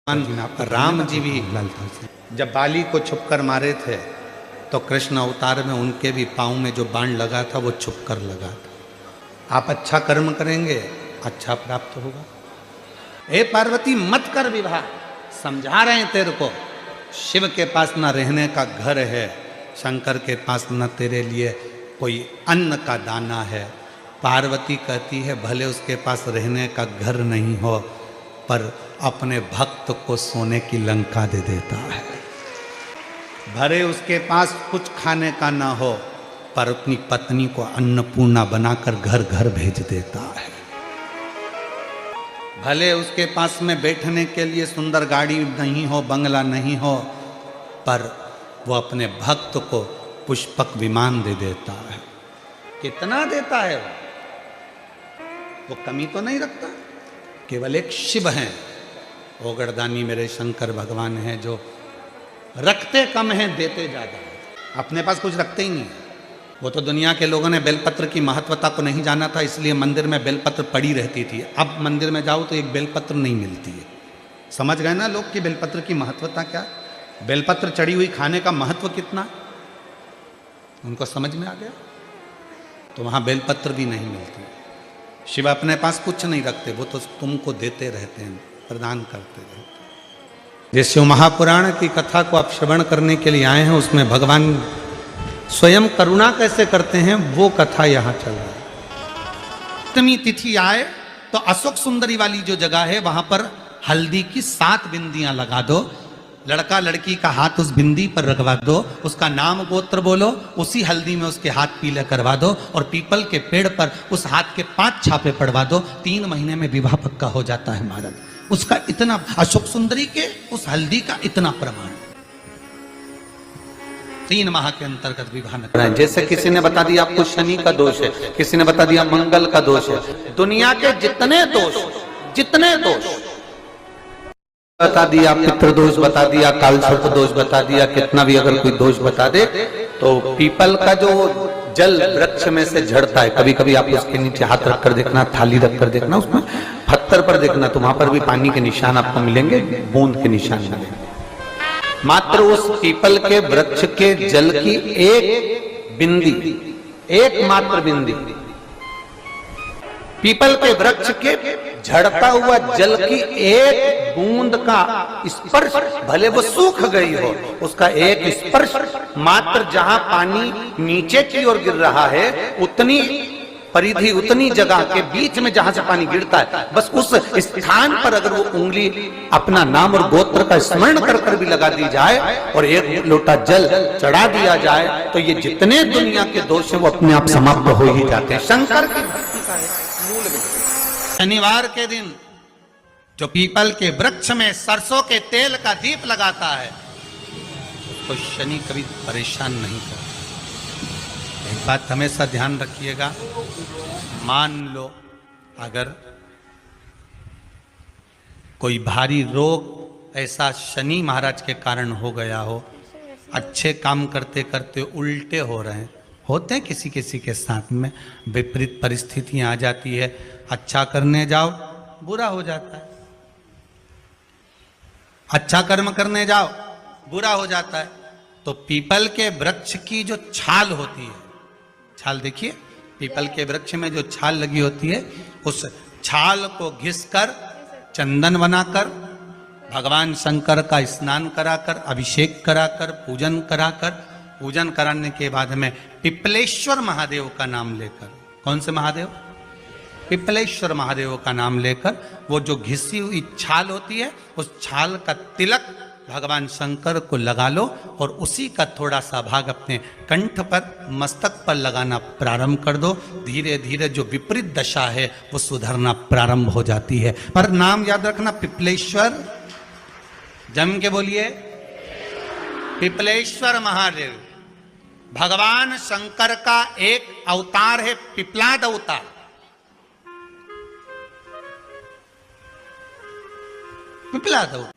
राम जी भी जब बाली को छुपकर मारे थे तो कृष्ण अवतार में उनके भी पाँव में जो बाण लगा था वो छुपकर लगा था। आप अच्छा कर्म करेंगे अच्छा प्राप्त होगा। हे पार्वती मत कर विवाह, समझा रहे हैं तेरे को। शिव के पास न रहने का घर है, शंकर के पास न तेरे लिए कोई अन्न का दाना है। पार्वती कहती है भले उसके पास रहने का घर नहीं हो पर अपने भक्त को सोने की लंका दे देता है। भले उसके पास कुछ खाने का ना हो पर अपनी पत्नी को अन्नपूर्णा बनाकर घर घर भेज देता है। भले उसके पास में बैठने के लिए सुंदर गाड़ी नहीं हो, बंगला नहीं हो, पर वो अपने भक्त को पुष्पक विमान दे देता है। कितना देता है वो कमी तो नहीं रखता। केवल एक शिव हैं, ओगरदानी मेरे शंकर भगवान हैं, जो रखते कम हैं देते ज़्यादा है। अपने पास कुछ रखते ही नहीं है। वो तो दुनिया के लोगों ने बेलपत्र की महत्वता को नहीं जाना था, इसलिए मंदिर में बेलपत्र पड़ी रहती थी। अब मंदिर में जाओ तो एक बेलपत्र नहीं मिलती है। समझ गए ना लोग कि बेलपत्र की महत्वता क्या, बेलपत्र चढ़ी हुई खाने का महत्व कितना, उनको समझ में आ गया। तो वहाँ बेलपत्र भी नहीं मिलती। शिव अपने पास कुछ नहीं रखते, वो तो तुमको देते रहते हैं, प्रदान करते रहते हैं। जिस शिव महापुराण की कथा को आप श्रवण करने के लिए आए हैं उसमें भगवान स्वयं करुणा कैसे करते हैं वो कथा यहाँ चल रहा है। अष्टमी तिथि आए तो अशोक सुंदरी वाली जो जगह है वहां पर हल्दी की 7 बिंदियां लगा दो। लड़का लड़की का हाथ उस बिंदी पर रखवा दो, उसका नाम गोत्र बोलो, उसी हल्दी में उसके हाथ पीले करवा दो और पीपल के पेड़ पर उस हाथ के 5 छापे पड़वा दो। 3 महीने में विवाह पक्का हो जाता है महाराज। उसका इतना, अशोक सुंदरी के उस हल्दी का इतना प्रमाण। 3 माह के अंतर्गत विवाह न कराएं। जैसे किसी ने बता दिया आपको शनि का दोष है, किसी ने बता दिया मंगल का दोष है। दुनिया के जितने दोष बता दिया, पितृदोष बता दिया, कालसर्प दोष बता दिया, कितना भी अगर कोई दोष बता दे तो पीपल का जो जल वृक्ष में से झड़ता है, कभी कभी आप उसके नीचे हाथ रखकर देखना, थाली रखकर देखना, उसमें पत्थर पर देखना तो वहां पर भी पानी के निशान आपको मिलेंगे, बूंद के निशान मिलेंगे। मात्र उस पीपल के वृक्ष के जल की एक बिंदी, एकमात्र बिंदी, पीपल के वृक्ष के झड़ता हुआ जल की एक बूंद का स्पर्श, भले वो सूख गई हो, उसका एक स्पर्श मात्र जहां पानी नीचे की ओर गिर रहा है उतनी परिधि, उतनी जगह के बीच में जहां से पानी गिरता है, बस उस स्थान पर अगर वो उंगली अपना नाम और गोत्र का स्मरण कर कर भी लगा दी जाए और एक लोटा जल चढ़ा दिया जाए तो ये जितने दुनिया के दोष हैं वो अपने आप समाप्त हो ही जाते हैं। शंकर की भक्ति का है मूल बिंदु। शनिवार के दिन जो पीपल के वृक्ष में सरसों के तेल का दीप लगाता है तो शनि कभी परेशान नहीं करता। एक बात हमेशा ध्यान रखिएगा, मान लो अगर कोई भारी रोग ऐसा शनि महाराज के कारण हो गया हो, अच्छे काम करते करते उल्टे हो रहे हैं, होते हैं किसी किसी के साथ में, विपरीत परिस्थितियां आ जाती है, अच्छा करने जाओ बुरा हो जाता है, अच्छा कर्म करने जाओ बुरा हो जाता है। तो पीपल के वृक्ष की जो छाल होती है, छाल देखिए, पीपल के वृक्ष में जो छाल लगी होती है उस छाल को घिसकर चंदन बनाकर भगवान शंकर का स्नान कराकर, अभिषेक कराकर, पूजन कराकर, पूजन कराने के बाद में पिपलेश्वर महादेव का नाम लेकर, कौन से महादेव? पिपलेश्वर महादेव का नाम लेकर वो जो घिसी हुई छाल होती है उस छाल का तिलक भगवान शंकर को लगा लो और उसी का थोड़ा सा भाग अपने कंठ पर, मस्तक पर लगाना प्रारंभ कर दो। धीरे धीरे जो विपरीत दशा है वो सुधरना प्रारंभ हो जाती है। पर नाम याद रखना, पिपलेश्वर, जम के बोलिए, पिपलेश्वर महादेव भगवान शंकर का एक अवतार है, पिपलाद अवतार। पिपलाद अवतार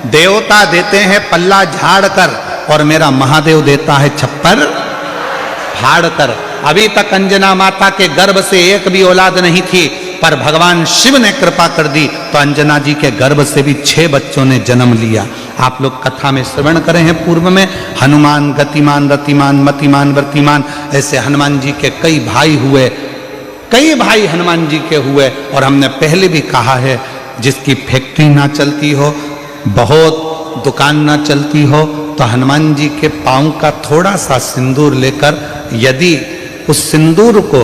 देवता देते हैं पल्ला झाड़ कर और मेरा महादेव देता है छप्पर फाड़ कर। अभी तक अंजना माता के गर्भ से एक भी औलाद नहीं थी, पर भगवान शिव ने कृपा कर दी तो अंजना जी के गर्भ से भी 6 बच्चों ने जन्म लिया। आप लोग कथा में श्रवण करे हैं पूर्व में, हनुमान, गतिमान, रतिमान, मतिमान, वर्तिमान, ऐसे हनुमान जी के कई भाई हुए, कई भाई हनुमान जी के हुए। और हमने पहले भी कहा है, जिसकी फैक्ट्री ना चलती हो, बहुत दुकान ना चलती हो, तो हनुमान जी के पांव का थोड़ा सा सिंदूर लेकर, यदि उस सिंदूर को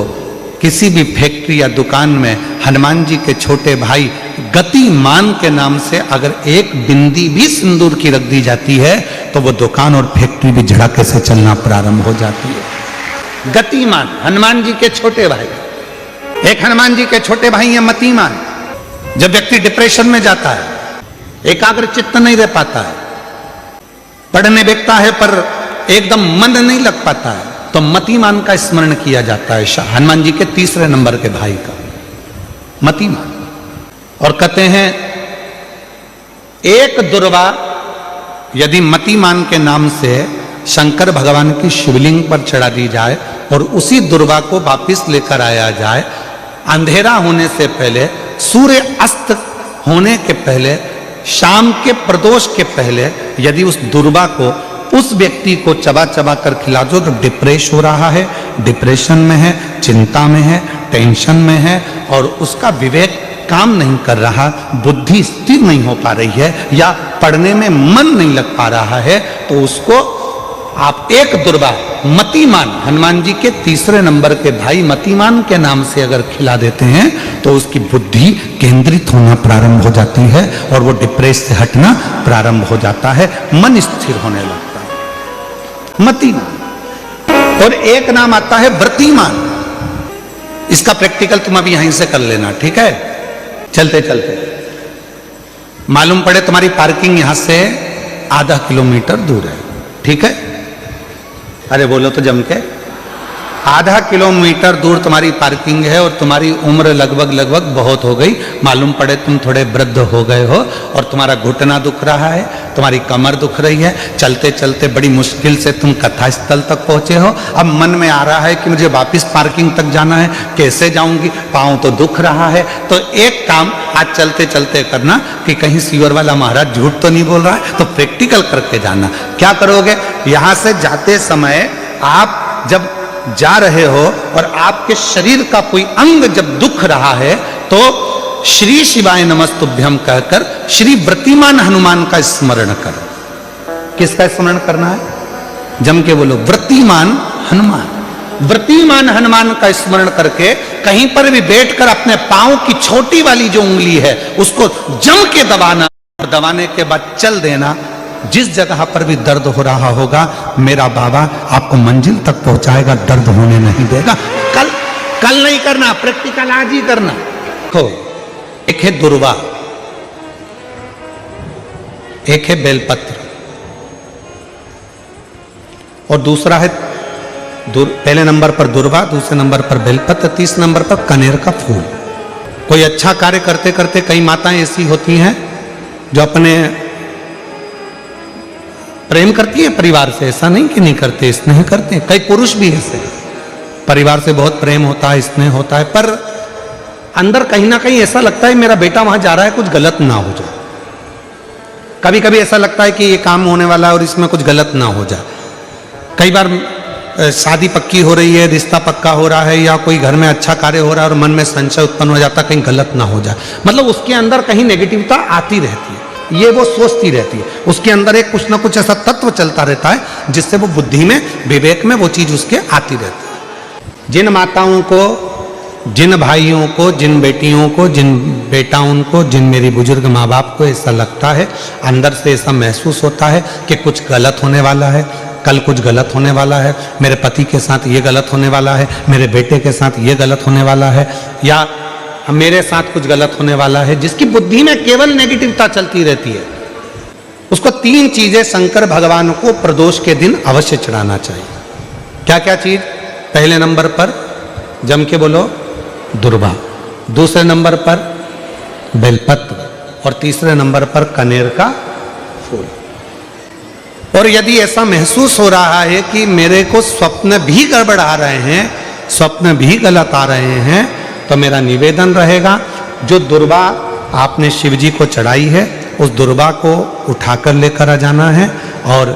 किसी भी फैक्ट्री या दुकान में हनुमान जी के छोटे भाई गतिमान के नाम से अगर एक बिंदी भी सिंदूर की रख दी जाती है, तो वो दुकान और फैक्ट्री भी झड़के से चलना प्रारंभ हो जाती है। गतिमान हनुमान जी के छोटे भाई, एक हनुमान जी के छोटे भाई है मतिमान। जब व्यक्ति डिप्रेशन में जाता है, एकाग्र चित्त नहीं रह पाता है, पढ़ने बैठता है पर एकदम मन नहीं लग पाता है, तो मतिमान का स्मरण किया जाता है, हनुमान जी के तीसरे नंबर के भाई का मतिमान। और कहते हैं एक दुर्वा यदि मतिमान के नाम से शंकर भगवान की शिवलिंग पर चढ़ा दी जाए और उसी दुर्वा को वापिस लेकर आया जाए, अंधेरा होने से पहले, सूर्य अस्त होने के पहले, शाम के प्रदोष के पहले यदि उस दुर्वा को उस व्यक्ति को चबा चबा कर खिला दो, तो डिप्रेस हो रहा है, डिप्रेशन में है, चिंता में है, टेंशन में है और उसका विवेक काम नहीं कर रहा, बुद्धि स्थिर नहीं हो पा रही है या पढ़ने में मन नहीं लग पा रहा है, तो उसको आप एक दुर्वा मतिमान, हनुमान जी के तीसरे नंबर के भाई मतिमान के नाम से अगर खिला देते हैं, तो उसकी बुद्धि केंद्रित होना प्रारंभ हो जाती है और वो डिप्रेस से हटना प्रारंभ हो जाता है, मन स्थिर होने लगता है। मतिमान। और एक नाम आता है व्रतिमान। इसका प्रैक्टिकल तुम अभी यहीं से कर लेना, ठीक है? चलते चलते मालूम पड़े तुम्हारी पार्किंग यहां से आधा किलोमीटर दूर है, ठीक है? अरे बोलो तो जम के, आधा किलोमीटर दूर तुम्हारी पार्किंग है और तुम्हारी उम्र लगभग बहुत हो गई, मालूम पड़े तुम थोड़े वृद्ध हो गए हो और तुम्हारा घुटना दुख रहा है, तुम्हारी कमर दुख रही है, चलते चलते बड़ी मुश्किल से तुम कथा स्थल तक पहुंचे हो। अब मन में आ रहा है कि मुझे वापस पार्किंग तक जाना है, कैसे जाऊंगी, पाँव तो दुख रहा है। तो एक काम आज चलते चलते करना कि कहीं सीवर वाला महाराज झूठ तो नहीं बोल रहा है, तो प्रैक्टिकल करके जाना। क्या करोगे, यहां से जाते समय आप जब जा रहे हो और आपके शरीर का कोई अंग जब दुख रहा है, तो श्री शिवाय नमस्तुभ्यम कहकर श्री व्रतिमान हनुमान का स्मरण करो। किसका स्मरण करना है? जम के बोलो, व्रतिमान हनुमान। व्रतिमान हनुमान का स्मरण करके कहीं पर भी बैठकर अपने पांव की छोटी वाली जो उंगली है उसको जम के दबाना और दबाने के बाद चल देना। जिस जगह पर भी दर्द हो रहा होगा, मेरा बाबा आपको मंजिल तक पहुंचाएगा, दर्द होने नहीं देगा। कल नहीं करना, प्रैक्टिकल आज ही करना। देखो, एक है दुर्वा, एक है बेलपत्र और दूसरा है पहले नंबर पर दुर्वा, दूसरे नंबर पर बेलपत्र, तीसरे नंबर पर कनेर का फूल। कोई अच्छा कार्य करते करते कई माताएं ऐसी होती हैं जो अपने प्रेम करती है परिवार से, ऐसा नहीं कि नहीं करते, स्नेह करते हैं। कई पुरुष भी ऐसे, परिवार से बहुत प्रेम होता है, स्नेह होता है, पर अंदर कहीं ना कहीं ऐसा लगता है मेरा बेटा वहां जा रहा है, कुछ गलत ना हो जाए। कभी कभी ऐसा लगता है कि ये काम होने वाला है और इसमें कुछ गलत ना हो जाए। कई बार शादी पक्की हो रही है, रिश्ता पक्का हो रहा है, या कोई घर में अच्छा कार्य हो रहा है और मन में संशय उत्पन्न हो जाता है कहीं गलत ना हो जाए। मतलब उसके अंदर कहीं नेगेटिविटी आती रहती है, ये वो सोचती रहती है, उसके अंदर एक कुछ ना कुछ ऐसा तत्व चलता रहता है जिससे वो बुद्धि में, विवेक में वो चीज उसके आती रहती है। जिन माताओं को, जिन भाइयों को, जिन बेटियों को, जिन बेटाओं को, जिन मेरी बुजुर्ग माँ बाप को ऐसा लगता है, अंदर से ऐसा महसूस होता है कि कुछ गलत होने वाला है, कल कुछ गलत होने वाला है, मेरे पति के साथ ये गलत होने वाला है, मेरे बेटे के साथ ये गलत होने वाला है, या मेरे साथ कुछ गलत होने वाला है, जिसकी बुद्धि में केवल नेगेटिविटी चलती रहती है, उसको 3 चीजें शंकर भगवान को प्रदोष के दिन अवश्य चढ़ाना चाहिए। क्या क्या चीज? पहले नंबर पर जम के बोलो दुर्वा, दूसरे नंबर पर बेलपत्र और तीसरे नंबर पर कनेर का फूल। और यदि ऐसा महसूस हो रहा है कि मेरे को स्वप्न भी गड़बड़ा रहे हैं, स्वप्न भी गलत आ रहे हैं, तो मेरा निवेदन रहेगा, जो दुर्वा आपने शिव जी को चढ़ाई है उस दुर्वा को उठाकर लेकर आ जाना है और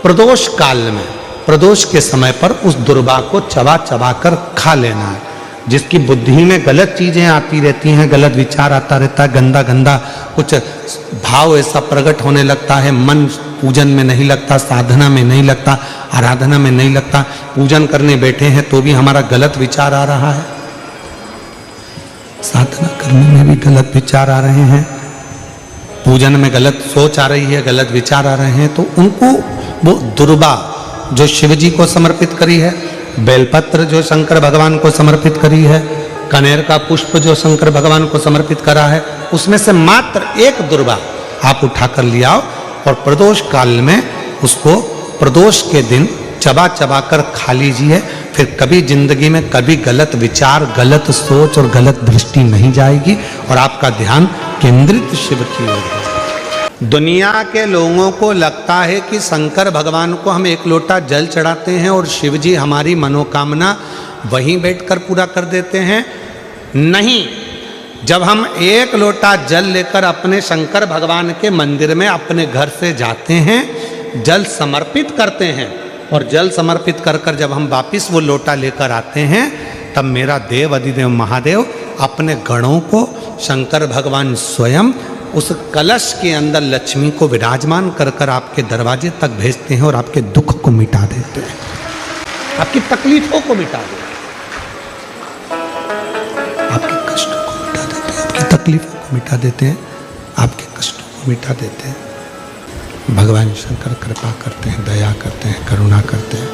प्रदोष काल में, प्रदोष के समय पर उस दुर्वा को चबा चबा कर खा लेना है। जिसकी बुद्धि में गलत चीजें आती रहती हैं, गलत विचार आता रहता है, गंदा गंदा कुछ भाव ऐसा प्रकट होने लगता है, मन पूजन में नहीं लगता, साधना में नहीं लगता, आराधना में नहीं लगता, पूजन करने बैठे हैं तो भी हमारा गलत विचार आ रहा है, साधना करने में भी गलत विचार आ रहे हैं, पूजन में गलत सोच आ रही है, गलत विचार आ रहे हैं, तो उनको वो दुर्वा जो शिव जी को समर्पित करी है, बेलपत्र जो शंकर भगवान को समर्पित करी है, कनेर का पुष्प जो शंकर भगवान को समर्पित करा है, उसमें से मात्र एक दुर्वा आप उठाकर ले आओ और प्रदोष काल में उसको प्रदोष के दिन चबा चबा कर खा लीजिए। फिर कभी जिंदगी में कभी गलत विचार, गलत सोच और गलत दृष्टि नहीं जाएगी और आपका ध्यान केंद्रित शिव की ओर है। दुनिया के लोगों को लगता है कि शंकर भगवान को हम एक लोटा जल चढ़ाते हैं और शिव जी हमारी मनोकामना वहीं बैठकर पूरा कर देते हैं। नहीं, जब हम एक लोटा जल लेकर अपने शंकर भगवान के मंदिर में अपने घर से जाते हैं, जल समर्पित करते हैं और जल समर्पित कर कर जब हम वापिस वो लोटा लेकर आते हैं, तब मेरा देव अधिदेव महादेव अपने गणों को शंकर भगवान स्वयं उस कलश के अंदर लक्ष्मी को विराजमान कर कर आपके दरवाजे तक भेजते हैं और आपके दुख को मिटा देते हैं, आपकी तकलीफों को मिटा देते हैं, आपके कष्टों को मिटा देते हैं, आपकी तकलीफों को मिटा देते हैं, आपके कष्टों को मिटा देते हैं। भगवान शंकर कृपा करते हैं, दया करते हैं, करुणा करते हैं।